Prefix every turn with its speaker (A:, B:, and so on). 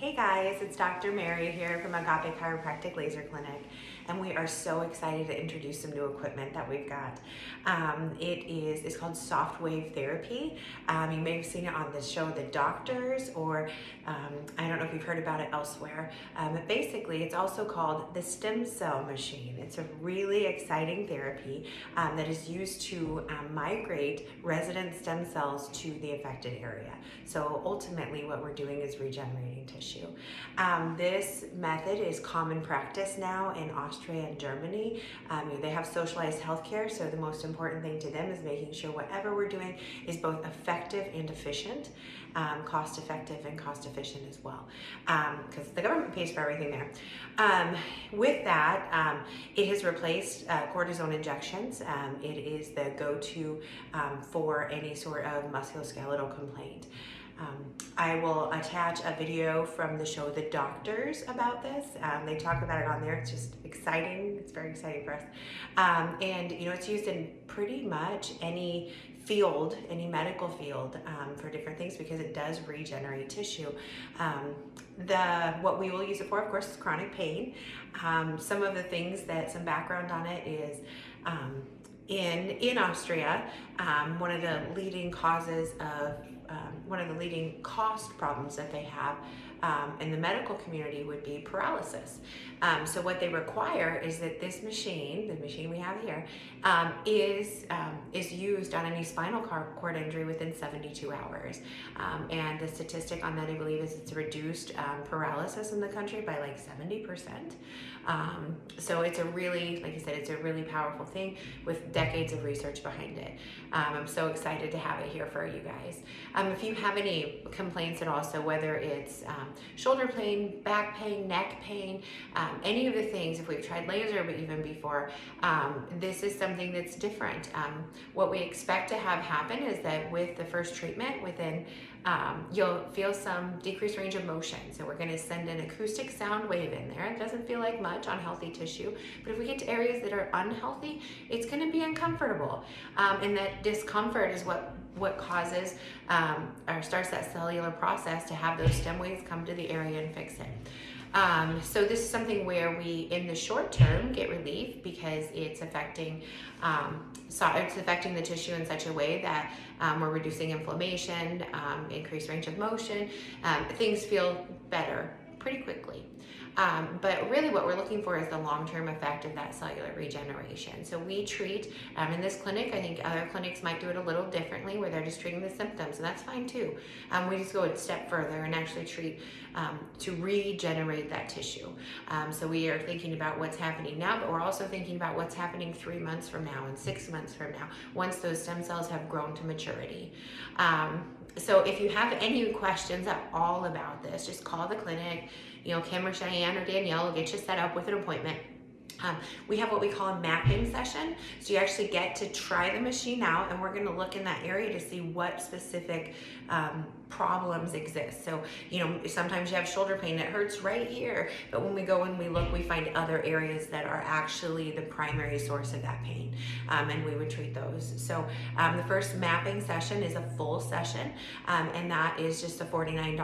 A: Hey guys, it's Dr. Mary here from Agape Chiropractic Laser Clinic, and we are so excited to introduce some new equipment that we've got. It's called Soft Wave Therapy. You may have seen it on the show The Doctors, or I don't know if you've heard about it elsewhere, but basically it's also called the stem cell machine. It's a really exciting therapy that is used to migrate resident stem cells to the affected area. So ultimately what we're doing is regenerating tissue. This method is common practice now in Austria and Germany. They have socialized healthcare, so the most important thing to them is making sure whatever we're doing is both effective and efficient, cost effective and cost efficient as well, because the government pays for everything there. With that, it has replaced cortisone injections. It is the go-to for any sort of musculoskeletal complaint. I will attach a video from the show The Doctors about this. They talk about it on there. It's just exciting. It's very exciting for us. And it's used in pretty much any field, any medical field, for different things, because it does regenerate tissue. What we will use it for, of course, is chronic pain. Some of the things some background on it is in Austria, one of the leading causes of one of the leading cost problems that they have in the medical community would be paralysis. So what they require is that this machine, the machine we have here, is used on any spinal cord injury within 72 hours. And the statistic on that, I believe, is it's reduced paralysis in the country by like 70%. So it's a really, like I said, it's a really powerful thing with decades of research behind it. I'm so excited to have it here for you guys. If you have any complaints at all, so whether it's shoulder pain, back pain, neck pain, any of the things, if we've tried laser but even before, this is something that's different. What we expect to have happen is that with the first treatment, you'll feel some decreased range of motion. So we're going to send an acoustic sound wave in there. It doesn't feel like much on healthy tissue, but if we get to areas that are unhealthy, it's going to be uncomfortable. And that discomfort is what causes or starts that cellular process to have those stem waves come to the area and fix it. So this is something where we, in the short term, get relief because it's affecting the tissue in such a way that we're reducing inflammation, increased range of motion. Things feel better pretty quickly. But really what we're looking for is the long-term effect of that cellular regeneration. So we treat, in this clinic, I think other clinics might do it a little differently where they're just treating the symptoms, and that's fine too. We just go a step further and actually treat to regenerate that tissue. So we are thinking about what's happening now, but we're also thinking about what's happening 3 months from now and 6 months from now, once those stem cells have grown to maturity. So if you have any questions at all about this, just call the clinic. Kim or Cheyenne or Danielle will get you set up with an appointment. We have what we call a mapping session. So you actually get to try the machine out, and we're going to look in that area to see what specific problems exist. So, sometimes you have shoulder pain that hurts right here, but when we go and we look, we find other areas that are actually the primary source of that pain, and we would treat those. So the first mapping session is a full session, and that is just a $49